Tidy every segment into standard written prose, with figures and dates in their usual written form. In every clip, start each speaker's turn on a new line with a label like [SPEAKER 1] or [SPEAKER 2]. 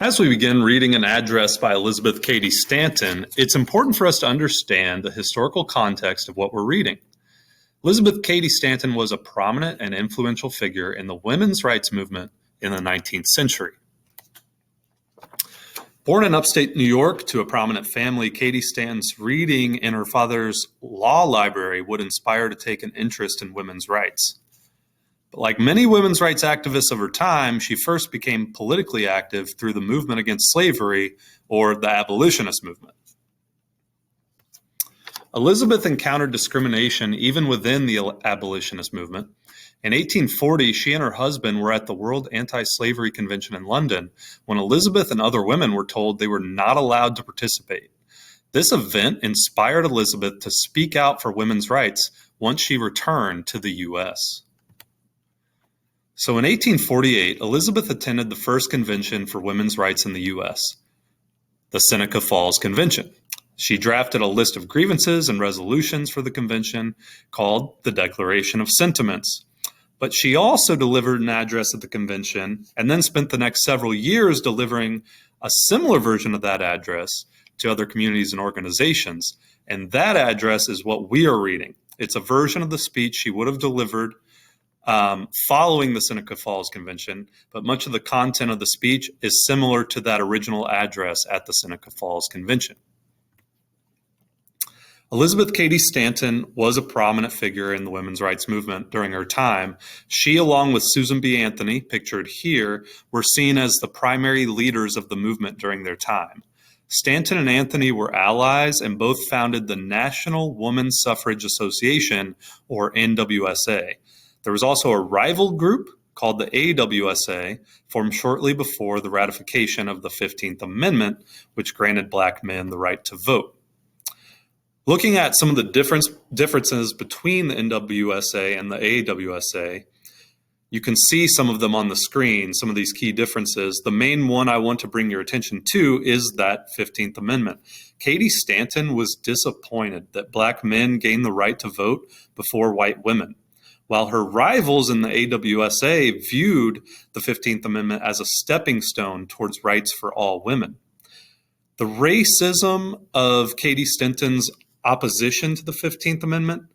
[SPEAKER 1] As we begin reading an address by Elizabeth Cady Stanton, it's important for us to understand the historical context of what we're reading. Elizabeth Cady Stanton was a prominent and influential figure in the women's rights movement in the 19th century. Born in upstate New York to a prominent family, Cady Stanton's reading in her father's law library would inspire her to take an interest in women's rights. But like many women's rights activists of her time, she first became politically active through the movement against slavery, or the abolitionist movement. Elizabeth encountered discrimination even within the abolitionist movement. In 1840, she and her husband were at the World Anti-Slavery Convention in London when Elizabeth and other women were told they were not allowed to participate. This event inspired Elizabeth to speak out for women's rights once she returned to the U.S. So in 1848, Elizabeth attended the first convention for women's rights in the U.S., the Seneca Falls Convention. She drafted a list of grievances and resolutions for the convention called the Declaration of Sentiments. But she also delivered an address at the convention and then spent the next several years delivering a similar version of that address to other communities and organizations. And that address is what we are reading. It's a version of the speech she would have delivered following the Seneca Falls Convention, but much of the content of the speech is similar to that original address at the Seneca Falls Convention. Elizabeth Cady Stanton was a prominent figure in the women's rights movement during her time. She, along with Susan B. Anthony, pictured here, were seen as the primary leaders of the movement during their time. Stanton and Anthony were allies and both founded the National Woman Suffrage Association, or NWSA. There was also a rival group called the AWSA, formed shortly before the ratification of the 15th Amendment, which granted Black men the right to vote. Looking at some of the differences between the NWSA and the AWSA, you can see some of them on the screen, some of these key differences. The main one I want to bring your attention to is that 15th Amendment. Cady Stanton was disappointed that Black men gained the right to vote before white women, while her rivals in the AWSA viewed the 15th Amendment as a stepping stone towards rights for all women. The racism of Cady Stanton's opposition to the 15th Amendment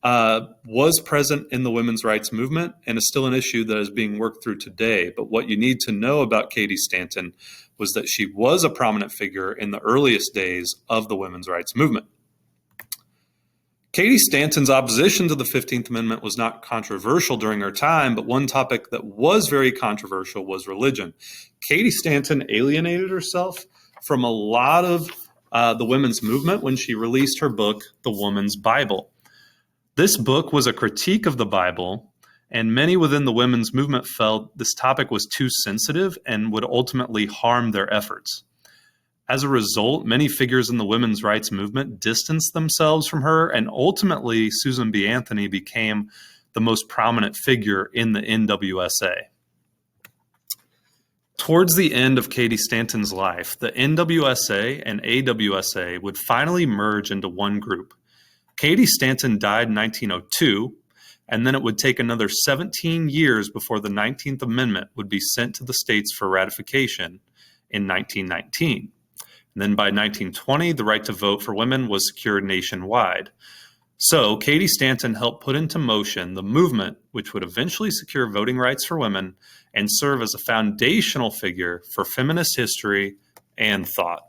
[SPEAKER 1] was present in the women's rights movement and is still an issue that is being worked through today. But what you need to know about Cady Stanton was that she was a prominent figure in the earliest days of the women's rights movement. Cady Stanton's opposition to the 15th Amendment was not controversial during her time, but one topic that was very controversial was religion. Cady Stanton alienated herself from a lot of the women's movement when she released her book, The Woman's Bible. This book was a critique of the Bible, and many within the women's movement felt this topic was too sensitive and would ultimately harm their efforts. As a result, many figures in the women's rights movement distanced themselves from her, and ultimately Susan B. Anthony became the most prominent figure in the NWSA. Towards the end of Cady Stanton's life, the NWSA and AWSA would finally merge into one group. Cady Stanton died in 1902, and then it would take another 17 years before the 19th Amendment would be sent to the states for ratification in 1919. And then by 1920, the right to vote for women was secured nationwide. So Cady Stanton helped put into motion the movement which would eventually secure voting rights for women and serve as a foundational figure for feminist history and thought.